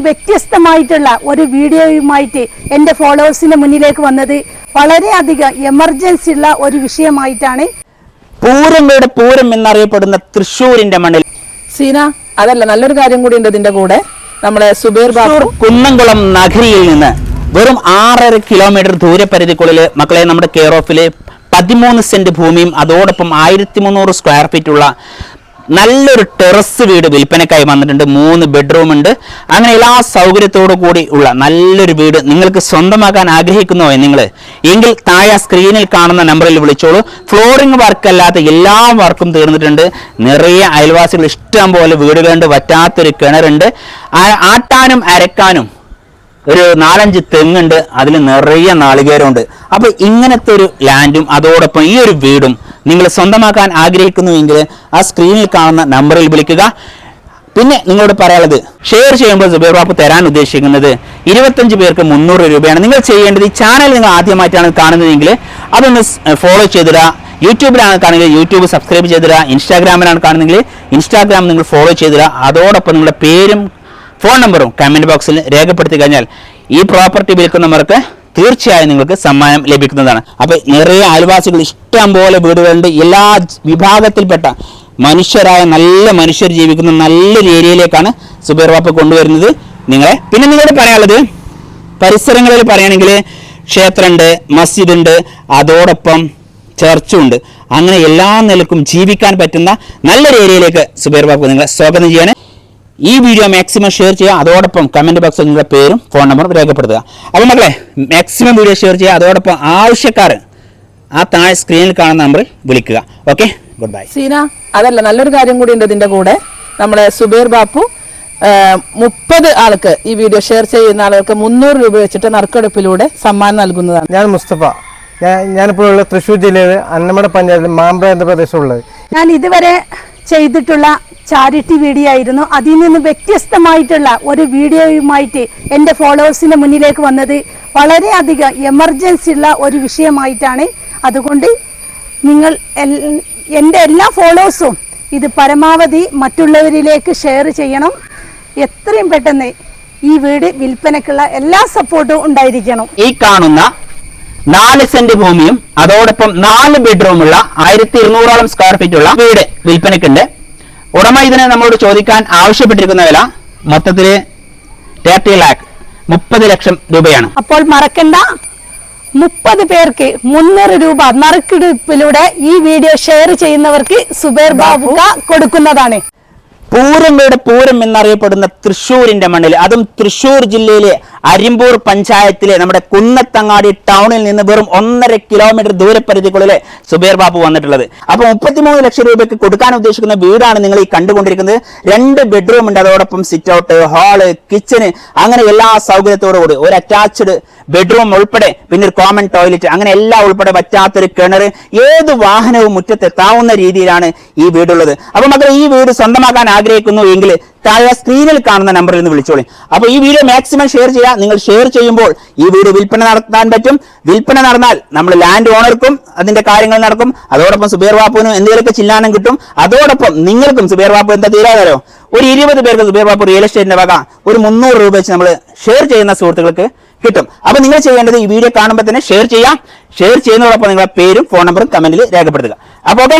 വ്യത്യസ്തമായിട്ടുള്ള ഒരു വീഡിയോയുമായിട്ട് എൻ്റെ ഫോളോവേഴ്സിന്റെ മുന്നിലേക്ക് വന്നത് വളരെയധികം എമർജൻസി ഉള്ള ഒരു വിഷയമായിട്ടാണ്. പൂരങ്ങളുടെ പൂരം എന്നറിയപ്പെടുന്ന തൃശ്ശൂരിന്റെ മണ്ണിൽ സീന അതല്ല നല്ലൊരു കാര്യം കൂടി ഉണ്ട് ഇതിന്റെ കൂടെ. നമ്മുടെ സുബൈർ ബാബു കുന്നംകുളം നഗരിയിൽ നിന്ന് വെറും 6.5 കിലോമീറ്റർ ദൂരപരിധിക്കുള്ളിൽ മക്കളെ നമ്മുടെ കെയർ ഓഫില് 13 സെന്റ് ഭൂമിയും അതോടൊപ്പം 1300 സ്ക്വയർ ഫീറ്റ് ഉള്ള നല്ലൊരു ടെറസ് വീട് വിൽപ്പനക്കായി വന്നിട്ടുണ്ട്. 3 ബെഡ്റൂം ഉണ്ട്. അങ്ങനെ എല്ലാ സൗകര്യത്തോടു കൂടി ഉള്ള നല്ലൊരു വീട് നിങ്ങൾക്ക് സ്വന്തമാക്കാൻ ആഗ്രഹിക്കുന്നോ നിങ്ങൾ എങ്കിൽ താഴെ സ്ക്രീനിൽ കാണുന്ന നമ്പറിൽ വിളിച്ചോളൂ. ഫ്ലോറിംഗ് വർക്ക് അല്ലാത്ത എല്ലാ വർക്കും തീർന്നിട്ടുണ്ട്. നിറയെ അയൽവാസികൾ ഇഷ്ടം പോലെ വീടുകളുണ്ട്. വറ്റാത്തൊരു കിണറുണ്ട്. ആട്ടാനും അരക്കാനും ഒരു 4-5 തെങ്ങുണ്ട്. അതിൽ നിറയെ നാളികേരമുണ്ട്. അപ്പൊ ഇങ്ങനത്തെ ഒരു ലാൻഡും അതോടൊപ്പം ഈ ഒരു വീടും നിങ്ങൾ സ്വന്തമാക്കാൻ ആഗ്രഹിക്കുന്നുവെങ്കിൽ ആ സ്ക്രീനിൽ കാണുന്ന നമ്പറിൽ വിളിക്കുക. പിന്നെ നിങ്ങളോട് പറയാനുള്ളത്, ഷെയർ ചെയ്യുമ്പോൾ സുബൈർ ബാബു തരാൻ ഉദ്ദേശിക്കുന്നത് 25 പേർക്ക് 300 രൂപയാണ്. നിങ്ങൾ ചെയ്യേണ്ടത്, ഈ ചാനൽ നിങ്ങൾ ആദ്യമായിട്ടാണ് കാണുന്നതെങ്കിൽ അതൊന്ന് ഫോളോ ചെയ്തിടുക. യൂട്യൂബിലാണ് കാണുന്നത് യൂട്യൂബ് സബ്സ്ക്രൈബ് ചെയ്തിടുക. ഇൻസ്റ്റാഗ്രാമിലാണ് കാണുന്നതെങ്കിൽ ഇൻസ്റ്റാഗ്രാം നിങ്ങൾ ഫോളോ ചെയ്തിടുക. അതോടൊപ്പം നിങ്ങളുടെ പേരും ഫോൺ നമ്പറും കമന്റ് ബോക്സിൽ രേഖപ്പെടുത്തി കഴിഞ്ഞാൽ ഈ പ്രോപ്പർട്ടി വിൽക്കുന്നവർക്ക് തീർച്ചയായും നിങ്ങൾക്ക് സമ്മാനം ലഭിക്കുന്നതാണ്. അപ്പൊ നിറയെ അയൽവാസികൾ ഇഷ്ടം പോലെ വീടുകളുണ്ട്. എല്ലാ വിഭാഗത്തിൽപ്പെട്ട മനുഷ്യരായ നല്ല മനുഷ്യർ ജീവിക്കുന്ന നല്ലൊരു ഏരിയയിലേക്കാണ് സുബൈർ ബാബു കൊണ്ടുവരുന്നത് നിങ്ങളെ. പിന്നെ നിങ്ങളോട് പറയാനുള്ളത്, പരിസരങ്ങളിൽ പറയുകയാണെങ്കിൽ ക്ഷേത്രമുണ്ട്, മസ്ജിദ് ഉണ്ട്, അതോടൊപ്പം ചർച്ചുണ്ട്. അങ്ങനെ എല്ലാ നിലക്കും ജീവിക്കാൻ പറ്റുന്ന നല്ലൊരു ഏരിയയിലേക്ക് സുബൈർ ബാബു നിങ്ങളെ സ്വാഗതം ചെയ്യാണ്. ഈ വീഡിയോ മാക്സിമം ഷെയർ ചെയ്യുക. അതോടൊപ്പം കമന്റ് ബോക്സിൽ നിങ്ങളുടെ പേരും ഫോൺ നമ്പറും രേഖപ്പെടുത്തുക. അപ്പോൾ മക്കളെ, മാക്സിമം വീഡിയോ ഷെയർ ചെയ്യുക. അതോടൊപ്പം ആവശ്യക്കാർ ആ താഴെ സ്ക്രീനിൽ കാണുന്ന നമ്പറിൽ വിളിക്കുക. Okay, good bye. സീന അതല്ല നല്ലൊരു കാര്യം കൂടി ഉണ്ട് ഇതിന്റെ കൂടെ. നമ്മുടെ സുബൈർ ബാബു 30 ആൾക്ക് ഈ വീഡിയോ ഷെയർ ചെയ്യുന്ന ആളുകൾക്ക് 300 രൂപ വെച്ചിട്ട് നറുക്കെടുപ്പിലൂടെ സമ്മാനം നൽകുന്നതാണ്. ഞാൻ മുസ്തഫ. ഞാനിപ്പോൾ ഉള്ളത് തൃശ്ശൂർ ജില്ലയിൽ അന്നമട പഞ്ചായത്തിൽ മാമ്പ്ര എന്ന പ്രദേശമുള്ളത്. ഞാൻ ഇതുവരെ ചെയ്തിട്ടുള്ള ചാരിറ്റി വീഡിയോ ആയിരുന്നു. അതിൽ നിന്ന് വ്യത്യസ്തമായിട്ടുള്ള ഒരു വീഡിയോയുമായിട്ട് എൻ്റെ ഫോളോവേഴ്സിന്റെ മുന്നിലേക്ക് വന്നത് വളരെയധികം എമർജൻസി ഉള്ള ഒരു വിഷയമായിട്ടാണ്. അതുകൊണ്ട് നിങ്ങൾ എൻ്റെ എല്ലാ ഫോളോവേഴ്സും ഇത് പരമാവധി മറ്റുള്ളവരിലേക്ക് ഷെയർ ചെയ്യണം. എത്രയും പെട്ടെന്ന് ഈ വീട് വിൽപ്പനക്കുള്ള എല്ലാ സപ്പോർട്ടും ഉണ്ടായിരിക്കണം. ഈ കാണുന്ന 4 സെന്റ് ഭൂമിയും അതോടൊപ്പം 4 ബെഡ്റൂമുള്ള 1200ഓളം സ്ക്വയർ ഫീറ്റ് ഉള്ള വീട് വിൽപ്പനക്കുണ്ട്. ഉടമ ഇതിന് നമ്മളോട് ചോദിക്കാൻ ആവശ്യപ്പെട്ടിരിക്കുന്ന വില മൊത്തത്തില് 30 lakh 30 ലക്ഷം രൂപയാണ്. അപ്പോൾ മറക്കണ്ട, 30 പേർക്ക് 300 രൂപ നറുക്കെടുപ്പിലൂടെ ഈ വീഡിയോ ഷെയർ ചെയ്യുന്നവർക്ക് സുബൈർ ബാബു കൊടുക്കുന്നതാണ്. പൂരങ്ങളുടെ പൂരം എന്നറിയപ്പെടുന്ന തൃശ്ശൂരിന്റെ മണ്ണിൽ, അതും തൃശ്ശൂർ ജില്ലയിലെ അരിമ്പൂർ പഞ്ചായത്തിലെ നമ്മുടെ കുന്നത്തങ്ങാടി ടൗണിൽ നിന്ന് വെറും 1.5 കിലോമീറ്റർ ദൂരപരിധിക്കുള്ളിൽ സുബൈർ ബാബു വന്നിട്ടുള്ളത്. അപ്പൊ 33 ലക്ഷം രൂപയ്ക്ക് കൊടുക്കാൻ ഉദ്ദേശിക്കുന്ന വീടാണ് നിങ്ങൾ ഈ കണ്ടുകൊണ്ടിരിക്കുന്നത്. 2 ബെഡ്റൂം ഉണ്ട്, അതോടൊപ്പം സിറ്റ് ഔട്ട്, ഹാള്, കിച്ചന്, അങ്ങനെ എല്ലാ സൗകര്യത്തോടു കൂടി ഒരു അറ്റാച്ച്ഡ് ബെഡ്റൂം ഉൾപ്പെടെ, പിന്നെ ഒരു കോമൺ ടോയ്ലറ്റ്, അങ്ങനെ എല്ലാം ഉൾപ്പെടെ വറ്റാത്തൊരു കിണർ, ഏത് വാഹനവും മുറ്റത്തെത്താവുന്ന രീതിയിലാണ് ഈ വീടുള്ളത്. അപ്പൊ മക്കൾ, ഈ വീട് സ്വന്തമാക്കാൻ ആഗ്രഹിക്കുന്നു എങ്കിൽ താഴെ സ്ക്രീനിൽ കാണുന്ന നമ്പറിൽ നിന്ന് വിളിച്ചോളി. അപ്പൊ ഈ വീഡിയോ മാക്സിമം ഷെയർ ചെയ്യുക. നിങ്ങൾ ഷെയർ ചെയ്യുമ്പോൾ ഈ വീട് വിൽപ്പന നടത്താൻ പറ്റും. വിൽപ്പന നടന്നാൽ നമ്മൾ ലാൻഡ് ഓണർക്കും അതിന്റെ കാര്യങ്ങൾ നടക്കും. അതോടൊപ്പം സുബൈർ ബാബുവിനും എന്തെങ്കിലുമൊക്കെ ചില്ലാനം കിട്ടും. അതോടൊപ്പം നിങ്ങൾക്കും സുബൈർ ബാബു എന്താ തീരാതരോ ഒരു 20 പേർക്ക് സുബൈർ ബാബു റിയൽ എസ്റ്റേറ്റിന്റെ വക ഒരു 300 രൂപ വെച്ച് നമ്മൾ ഷെയർ ചെയ്യുന്ന സുഹൃത്തുക്കൾക്ക് കിട്ടും. അപ്പൊ നിങ്ങൾ ചെയ്യേണ്ടത്, ഈ വീഡിയോ കാണുമ്പോൾ തന്നെ ഷെയർ ചെയ്യാം. ഷെയർ ചെയ്യുന്നതോടൊപ്പം നിങ്ങളുടെ പേരും ഫോൺ നമ്പറും കമന്റിൽ രേഖപ്പെടുത്തുക. അപ്പൊ ഓക്കെ.